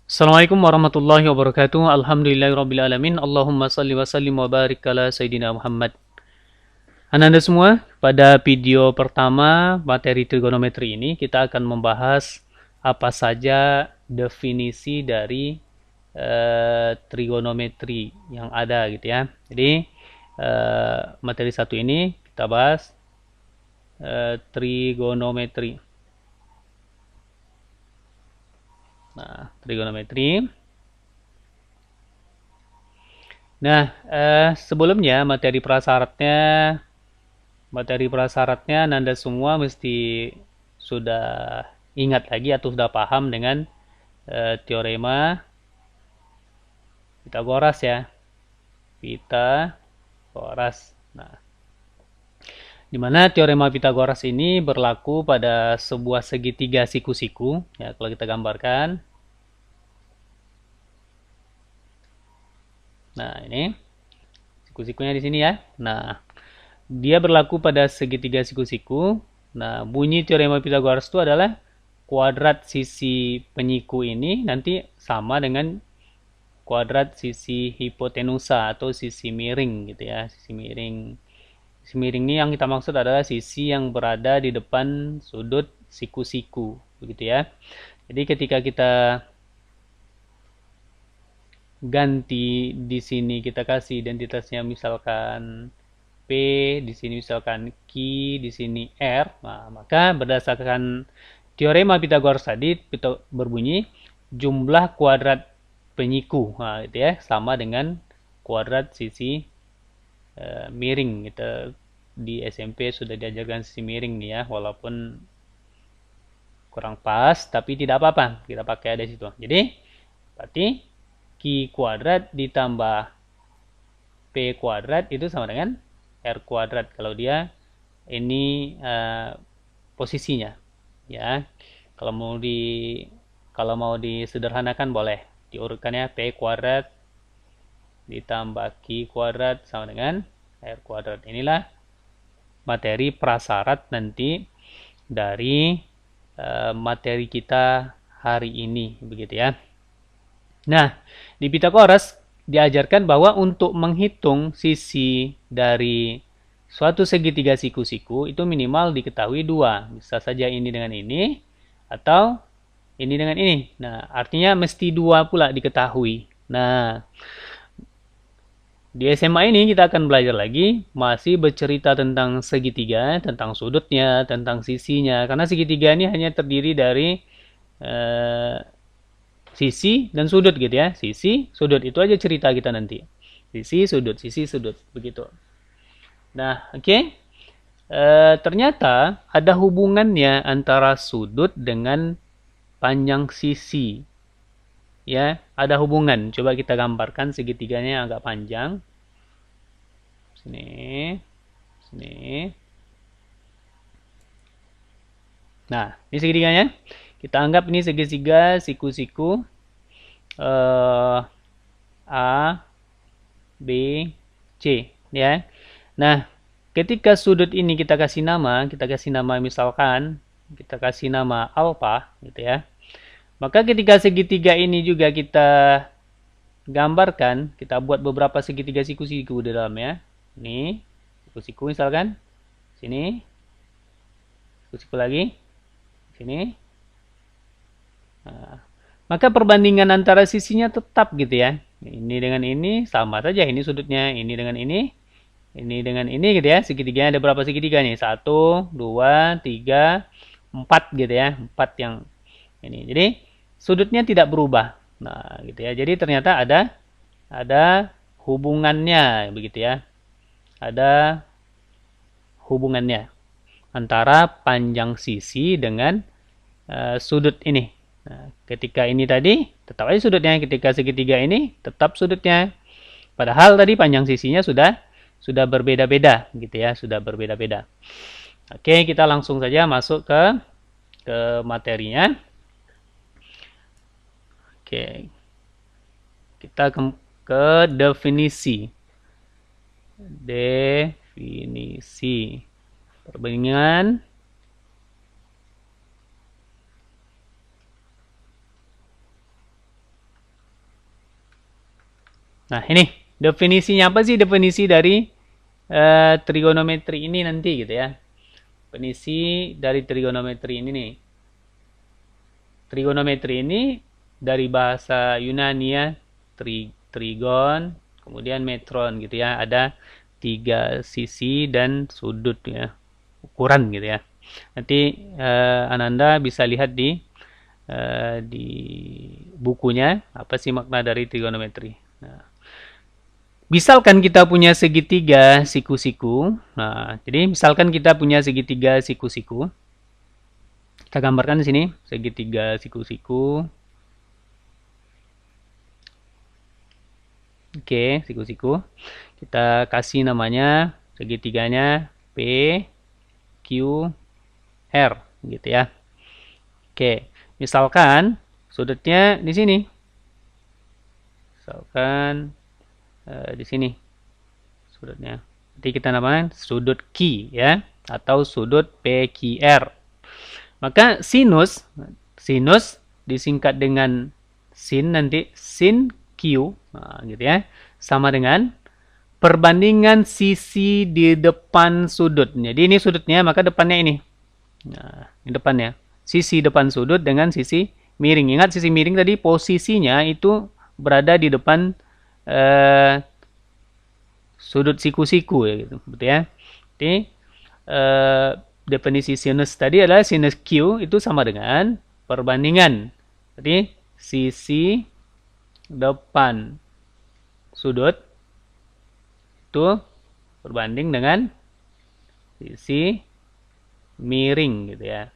Assalamualaikum warahmatullahi wabarakatuh. Alhamdulillahirrabbilalamin. Allahumma salli wa sallim wa barik ala Sayyidina Muhammad. Anda semua, pada video pertama materi trigonometri ini kita akan membahas apa saja definisi dari trigonometri yang ada gitu ya. Jadi materi satu ini kita bahas trigonometri. Nah, trigonometri. Nah, sebelumnya materi prasyaratnya Anda semua mesti sudah ingat lagi atau sudah paham dengan teorema Pitagoras ya. Pitagoras. Nah, di mana teorema Pitagoras ini berlaku pada sebuah segitiga siku-siku. Ya, kalau kita gambarkan. Nah, ini siku-sikunya di sini ya. Nah, dia berlaku pada segitiga siku-siku. Nah, bunyi teorema Pitagoras itu adalah kuadrat sisi penyiku ini nanti sama dengan kuadrat sisi hipotenusa atau sisi miring gitu ya. Sisi miring. Sisi miring ini yang kita maksud adalah sisi yang berada di depan sudut siku-siku begitu ya. Jadi ketika kita ganti di sini kita kasih identitasnya misalkan P, di sini misalkan Q, di sini R. Nah, maka berdasarkan teorema Pitagoras tadi berbunyi jumlah kuadrat penyiku, nah, gitu ya, sama dengan kuadrat sisi miring. Kita di SMP sudah diajarkan sisi miring nih ya, walaupun kurang pas, tapi tidak apa-apa, kita pakai ada situ. Jadi berarti Q kuadrat ditambah P kuadrat itu sama dengan R kuadrat kalau dia ini posisinya ya. Kalau mau disederhanakan boleh diurutkannya P kuadrat ditambah Q kuadrat sama dengan R kuadrat. Inilah materi prasyarat nanti dari materi kita hari ini begitu ya. Nah, di Pitagoras diajarkan bahwa untuk menghitung sisi dari suatu segitiga siku-siku itu minimal diketahui dua. Bisa saja ini dengan ini atau ini dengan ini. Nah, artinya mesti dua pula diketahui. Nah, di SMA ini kita akan belajar lagi, masih bercerita tentang segitiga, tentang sudutnya, tentang sisinya. Karena segitiga ini hanya terdiri dari eh, sisi dan sudut gitu ya. Sisi, sudut itu aja cerita kita nanti. Sisi, sudut, begitu. Nah, oke. Okay. Ternyata ada hubungannya antara sudut dengan panjang sisi. Ya, ada hubungan. Coba kita gambarkan segitiganya yang agak panjang. Sini, sini. Nah, ini segitiganya. Kita anggap ini segitiga siku-siku A, B, C ya. Nah, ketika sudut ini kita kasih nama misalkan kita kasih nama alfa gitu ya. Maka ketika segitiga ini juga kita gambarkan, kita buat beberapa segitiga siku-siku di dalamnya. Ini siku-siku misalkan sini, siku-siku lagi sini. Nah, maka perbandingan antara sisinya tetap gitu ya. Ini dengan ini sama saja. Ini sudutnya. Ini dengan ini. Ini dengan ini gitu ya. Segitiganya ada berapa segitiga nih? 1, 2, 3, 4 gitu ya. 4 yang ini. Jadi sudutnya tidak berubah. Nah gitu ya. Jadi ternyata ada hubungannya begitu ya. Ada hubungannya antara panjang sisi dengan sudut ini. Nah, ketika ini tadi tetap aja sudutnya, ketika segitiga ini tetap sudutnya. Padahal tadi panjang sisinya sudah berbeda-beda gitu ya, sudah berbeda-beda. Oke, kita langsung saja masuk ke materinya. Oke. Kita ke definisi. Definisi perbandingan Nah, ini definisinya apa sih definisi dari trigonometri ini nanti gitu ya. Definisi dari trigonometri ini nih. Trigonometri ini dari bahasa Yunani ya, trigon, kemudian metron gitu ya. Ada 3 sisi dan sudut ya, ukuran gitu ya. Nanti Ananda bisa lihat di bukunya apa sih makna dari trigonometri. Nah, misalkan kita punya segitiga siku-siku. Nah, jadi misalkan kita punya segitiga siku-siku. Kita gambarkan di sini segitiga siku-siku. Oke, siku-siku. Kita kasih namanya segitiganya P, Q, R gitu ya. Oke, misalkan sudutnya di sini. Misalkan di sini sudutnya. Nanti kita namakan sudut Q ya, atau sudut PQR. Maka sinus disingkat dengan sin, nanti sin Q, nah, gitu ya, sama dengan perbandingan sisi di depan sudut. Jadi ini sudutnya, maka depannya ini. Nah, ini depannya. Sisi depan sudut dengan sisi miring. Ingat sisi miring tadi posisinya itu berada di depan sudut siku-siku ya gitu, betul ya. Jadi definisi sinus tadi adalah sinus Q itu sama dengan perbandingan. Jadi sisi depan sudut itu berbanding dengan sisi miring gitu ya.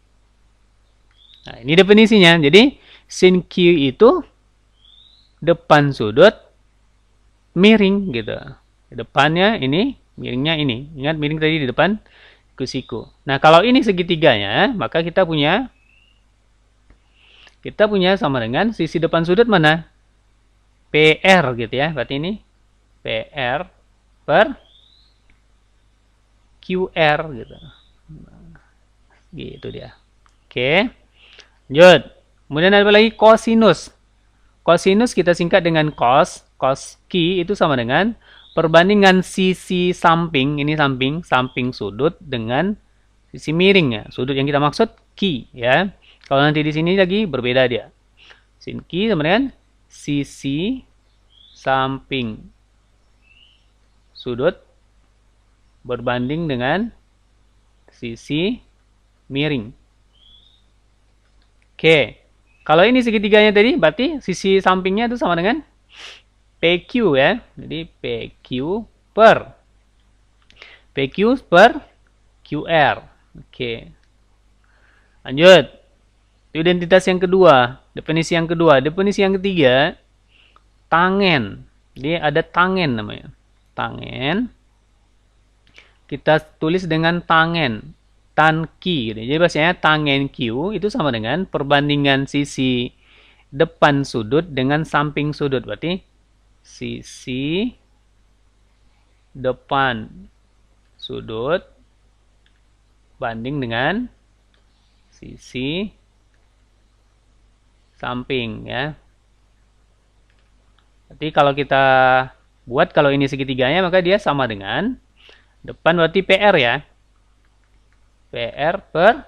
Nah, ini definisinya. Jadi sin Q itu depan sudut miring gitu. Depannya ini, miringnya ini. Ingat miring tadi di depan siku. Nah, kalau ini segitiganya, maka kita punya sama dengan sisi depan sudut mana? PR gitu ya. Berarti ini PR per QR gitu. Gitu dia. Oke. Lanjut. Kemudian ada lagi kosinus. Kosinus kita singkat dengan cos. Cos Q itu sama dengan perbandingan sisi samping, ini samping sudut dengan sisi miring ya. Sudut yang kita maksud Q ya. Kalau nanti di sini lagi berbeda dia. Sin Q sama dengan sisi samping sudut berbanding dengan sisi miring. Oke. Kalau ini segitiganya tadi, berarti sisi sampingnya itu sama dengan PQ ya. Jadi PQ per QR. Oke. Lanjut. Itu identitas yang kedua. Definisi yang kedua. Definisi yang ketiga, tangen. Jadi ada tangen namanya. Tangen. Kita tulis dengan tangen. Tan Q. Jadi bahasanya tangen Q itu sama dengan perbandingan sisi depan sudut dengan samping sudut. Berarti sisi depan sudut banding dengan sisi samping ya. Berarti kalau kita buat, kalau ini segitiganya, maka dia sama dengan depan berarti PR ya. PR per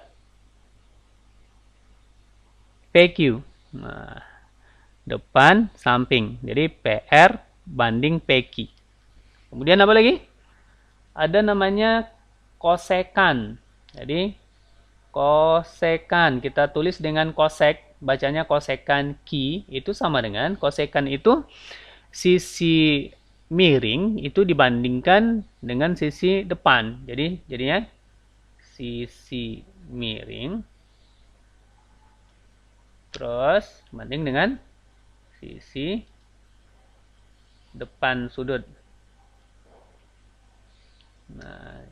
PQ. Nah, depan samping. Jadi PR banding PQ. Kemudian apa lagi? Ada namanya kosekan. Jadi kosekan kita tulis dengan kosek, bacanya kosekan Q itu sama dengan kosekan itu sisi miring itu dibandingkan dengan sisi depan. Jadi jadinya sisi miring terus banding dengan sisi depan sudut. Nah,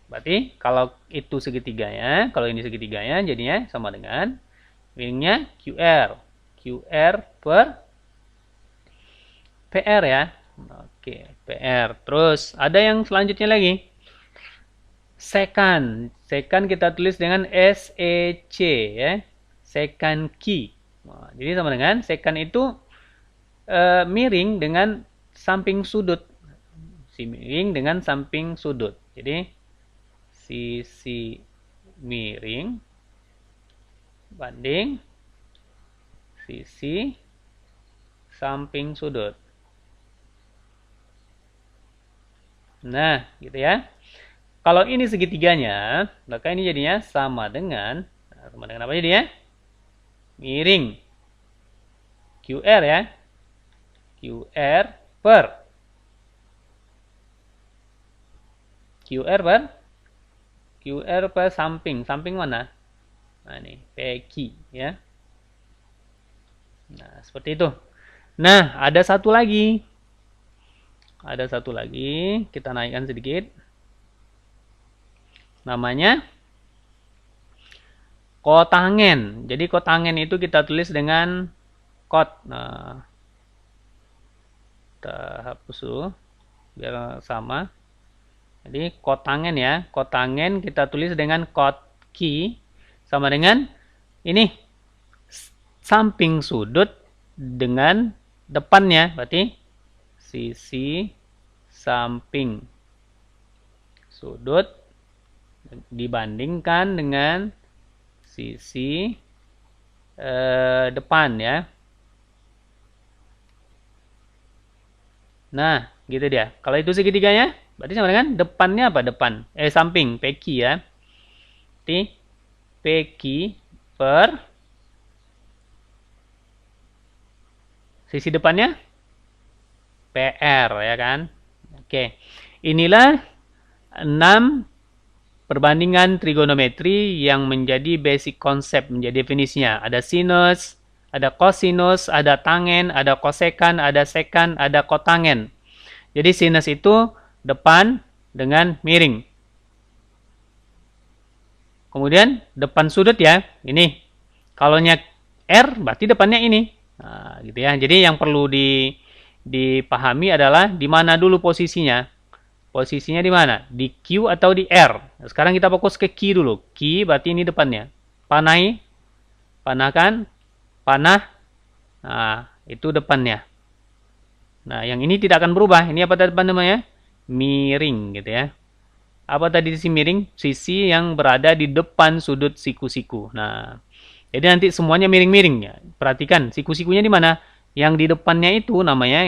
berarti kalau itu segitiganya, kalau ini segitiganya jadinya sama dengan miringnya QR. QR per PR ya. Oke, PR. Terus ada yang selanjutnya lagi. Sekan. Sekan kita tulis dengan SEC ya. Sekan Q. Nah, jadi sama dengan sekan itu miring dengan samping sudut. Sisi miring dengan samping sudut. Jadi sisi miring banding sisi samping sudut. Nah, gitu ya. Kalau ini segitiganya, maka ini jadinya sama dengan apa jadinya? Miring. QR ya. QR per samping. Samping mana? Nah, ini PQ ya. Nah, seperti itu. Nah, ada satu lagi. Kita naikkan sedikit. Namanya kotangen. Jadi kotangen itu kita tulis dengan kot. Nah, kita hapus dulu biar sama. Jadi kotangen ya. Kotangen kita tulis dengan kot ki sama dengan ini samping sudut dengan depannya, berarti sisi samping sudut dibandingkan dengan sisi depan ya. Nah, gitu dia. Kalau itu segitiganya, berarti sama dengan depannya apa? Samping, PQ ya. Berarti PQ per sisi depannya PR ya kan. Oke. Inilah 6 perbandingan trigonometri yang menjadi basic konsep, menjadi definisinya. Ada sinus, ada kosinus, ada tangen, ada kosekan, ada sekan, ada kotangen. Jadi sinus itu depan dengan miring. Kemudian depan sudut ya, ini. Kalaunya R berarti depannya ini. Nah, gitu ya. Jadi yang perlu dipahami adalah di mana dulu posisinya. Posisinya di mana? Di Q atau di R. Nah, sekarang kita fokus ke Q dulu. Q berarti ini depannya. Panahkan, panah. Nah, itu depannya. Nah, yang ini tidak akan berubah. Ini apa tadi namanya? Miring gitu ya. Apa tadi sisi miring? Sisi yang berada di depan sudut siku-siku. Nah, jadi nanti semuanya miring-miring ya. Perhatikan siku-sikunya di mana? Yang di depannya itu namanya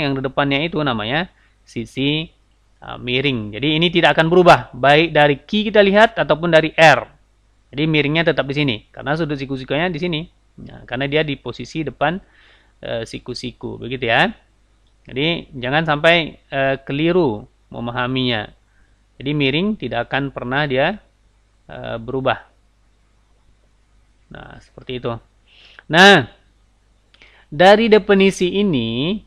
sisi miring. Jadi ini tidak akan berubah baik dari Q kita lihat ataupun dari R. Jadi miringnya tetap di sini karena sudut siku-sikunya di sini. Nah, karena dia di posisi depan siku-siku, begitu ya. Jadi jangan sampai keliru memahaminya. Jadi miring tidak akan pernah dia berubah. Nah, seperti itu. Nah, dari definisi ini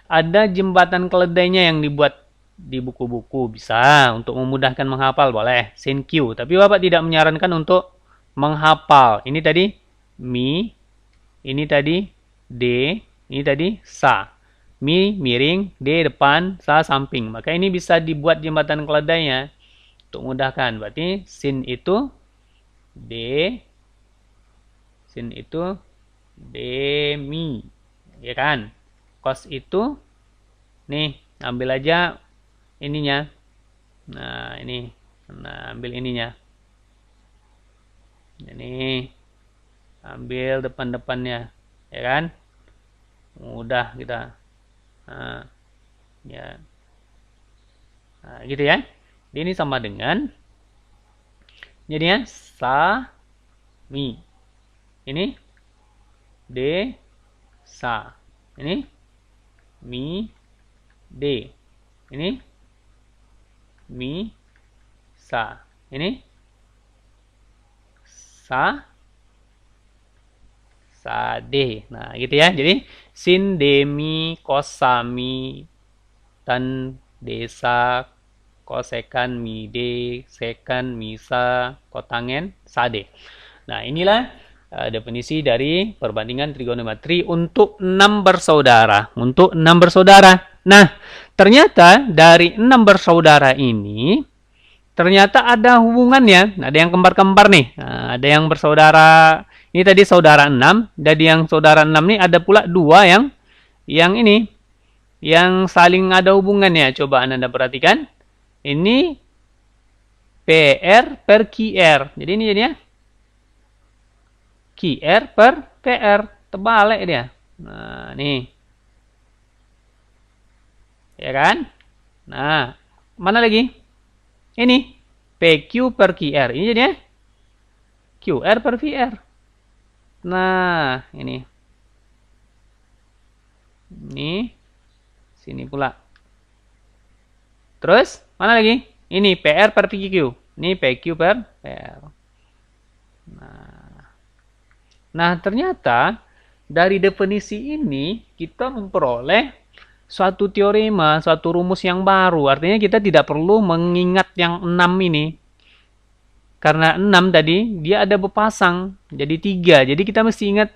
ada jembatan keledainya yang dibuat di buku-buku, bisa untuk memudahkan menghafal boleh sin Q, tapi Bapak tidak menyarankan untuk menghafal. Ini tadi mi, ini tadi D, ini tadi sa. Mi miring, D depan, sa samping. Maka ini bisa dibuat jembatan keledainya untuk memudahkan. Berarti sin itu D, sin itu D mi, ya kan? Cos itu nih, ambil aja ininya. Nah, ini. Nah, ambil ininya. Ini ambil depan-depannya, ya kan? Mudah kita. Nah, ya. Nah, gitu ya. Ini sama dengan jadinya sa mi. Ini D sa. Ini mi D. Ini mi sa. Ini sa D. Nah, gitu ya. Jadi sin D mi cos sa mi tan desa kosekan mi D sekan mi sa kotangen sa D. Nah, inilah definisi dari perbandingan trigonometri untuk 6 bersaudara. Nah, ternyata dari 6 bersaudara ini, ternyata ada hubungannya. Ada yang kembar-kembar nih. Nah, ada yang bersaudara, ini tadi saudara 6. Jadi yang saudara 6 nih ada pula 2 yang ini. yang saling ada hubungannya. Coba Anda perhatikan. Ini PR per QR. Jadi ini jadinya QR per PR. Terbalik dia. Nah, nih. Ya kan? Nah, mana lagi? Ini PQ per QR. Ini jadinya QR per VR. Nah, ini. Ini sini pula. Terus, mana lagi? Ini PR per PQ. Ini PQ per PR. Nah, ternyata dari definisi ini kita memperoleh suatu teorema, suatu rumus yang baru. Artinya kita tidak perlu mengingat yang 6 ini. Karena 6 tadi, dia ada berpasang. Jadi 3. Jadi kita mesti ingat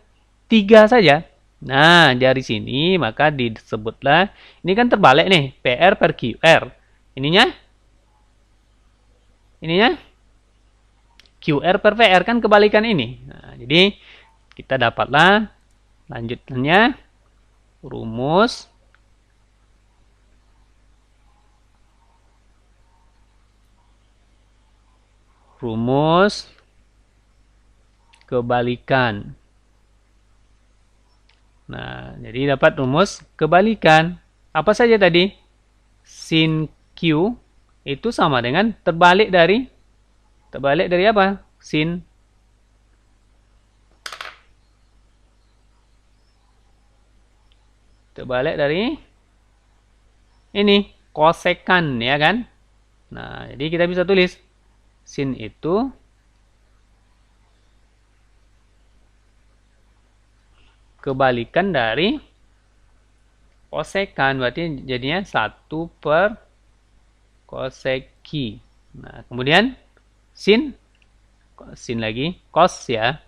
3 saja. Nah, dari sini maka disebutlah, ini kan terbalik nih, PR per QR. Ininya QR per PR, kan kebalikan ini. Nah, jadi kita dapatlah lanjutannya rumus kebalikan. Nah, jadi dapat rumus kebalikan. Apa saja tadi? Sin Q itu sama dengan terbalik dari apa? Sin. Terbalik dari ini, kosekan, ya kan? Nah, jadi kita bisa tulis sin itu kebalikan dari kosekan, berarti jadinya 1 per koseki. Nah, kemudian sin lagi, cos ya.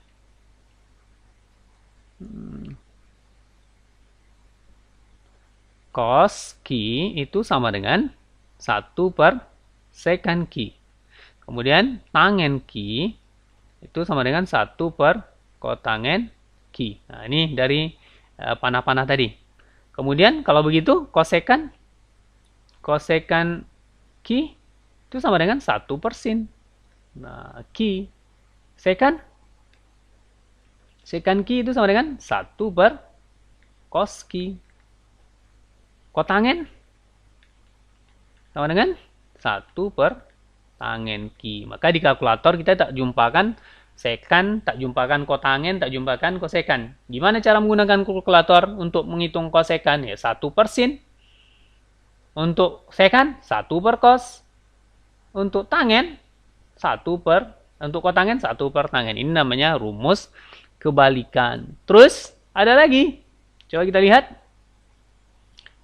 Cos ki itu sama dengan 1 per secant ki. Kemudian tangen ki itu sama dengan 1 per kotangen ki. Nah, ini dari panah-panah tadi. Kemudian kalau begitu kosekan ki itu sama dengan 1 per sin. Nah, ki secant ki itu sama dengan 1 per cos ki. Kotangen sama dengan 1 per tangen ki. Maka di kalkulator kita tak jumpakan sekan, tak jumpakan kotangen, tak jumpakan kosekan. Gimana cara menggunakan kalkulator untuk menghitung kosekan? Ya 1 per sin. Untuk sekan 1 per cos. Untuk tangen 1 per, untuk kotangen 1 per tangen. Ini namanya rumus kebalikan. Terus ada lagi. Coba kita lihat.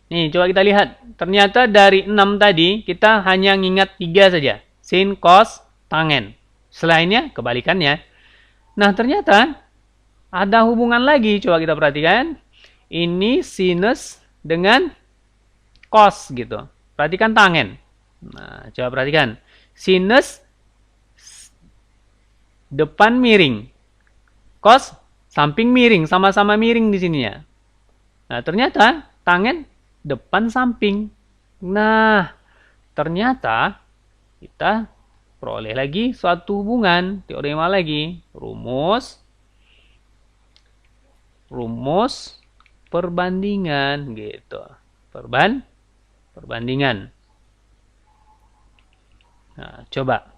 Nih, coba kita lihat. Ternyata dari 6 tadi, kita hanya ngingat 3 saja. Sin, cos, tangen. Selainnya, kebalikannya. Nah, ternyata ada hubungan lagi. Coba kita perhatikan. Ini sinus dengan cos gitu. Perhatikan tangen. Nah, coba perhatikan. Sinus depan miring. Cos samping miring. Sama-sama miring di sininya. Nah, ternyata tangen depan samping. Nah, ternyata kita peroleh lagi suatu hubungan, teorema lagi, rumus perbandingan gitu. Perbandingan. Nah, coba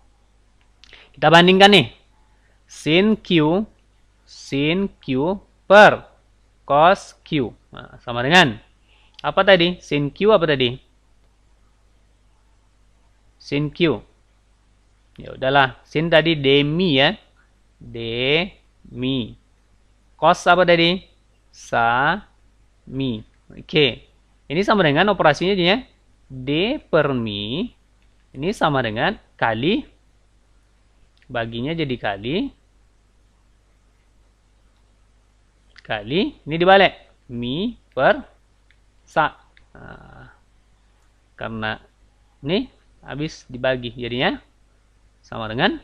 kita bandingkan nih. Sin Q per cos Q. Nah, sama dengan apa tadi? Sin Q apa tadi? Sin Q. Ya udahlah, sin tadi demi ya. Demi. Cos apa tadi? Sami. Oke. Ini sama dengan operasinya dia. D per mi. Ini sama dengan kali. Baginya jadi kali. Ini dibalik. Mi per sa. Nah, karena ini habis dibagi jadinya sama dengan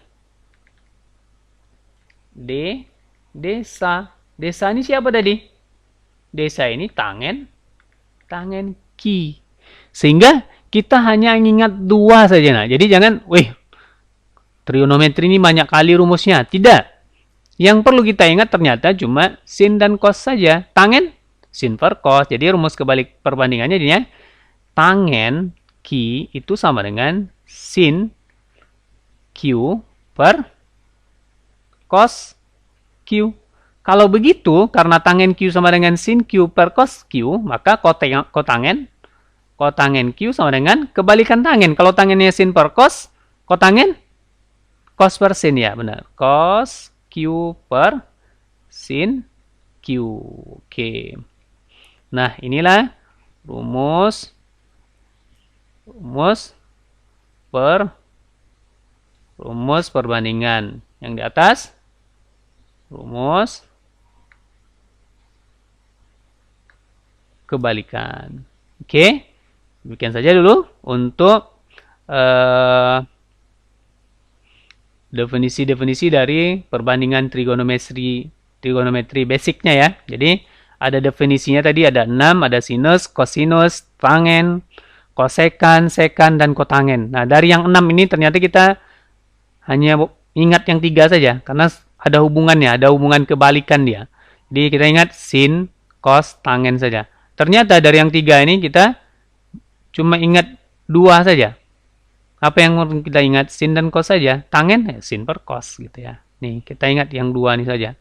desa. Desa ini siapa tadi? Desa ini tangen ki. ki. Sehingga kita hanya ingat dua saja. Nah, jadi jangan, trigonometri ini banyak kali rumusnya. Tidak. Yang perlu kita ingat ternyata cuma sin dan cos saja. Tangen, sin per cos. Jadi rumus kebalik perbandingannya jadinya tangen Q itu sama dengan sin Q per cos Q. Kalau begitu, karena tangen Q sama dengan sin Q per cos Q, maka kotangen Q sama dengan kebalikan tangen. Kalau tangennya sin per cos, kotangen cos per sin, ya benar. Cos Q per sin Q. Oke. Nah, inilah rumus perbandingan. Yang di atas rumus kebalikan. Oke. Demikian saja dulu untuk definisi-definisi dari perbandingan trigonometri basicnya ya. Jadi ada definisinya tadi, ada 6, ada sinus, kosinus, tangen, kosekan, sekan, dan kotangen. Nah, dari yang 6 ini ternyata kita hanya ingat yang 3 saja, karena ada hubungannya, ada hubungan kebalikan dia. Jadi kita ingat sin, cos, tangen saja. Ternyata dari yang 3 ini kita cuma ingat 2 saja. Apa yang kita ingat? Sin dan cos saja. Tangen, sin per cos gitu ya. Nih, kita ingat yang 2 ini saja.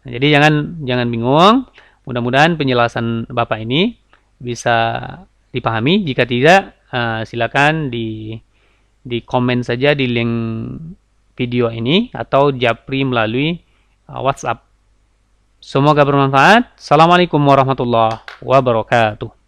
Nah, jadi jangan bingung. Mudah-mudahan penjelasan Bapak ini bisa dipahami. Jika tidak, silakan di komen saja di link video ini atau japri melalui WhatsApp. Semoga bermanfaat. Assalamualaikum warahmatullahi wabarakatuh.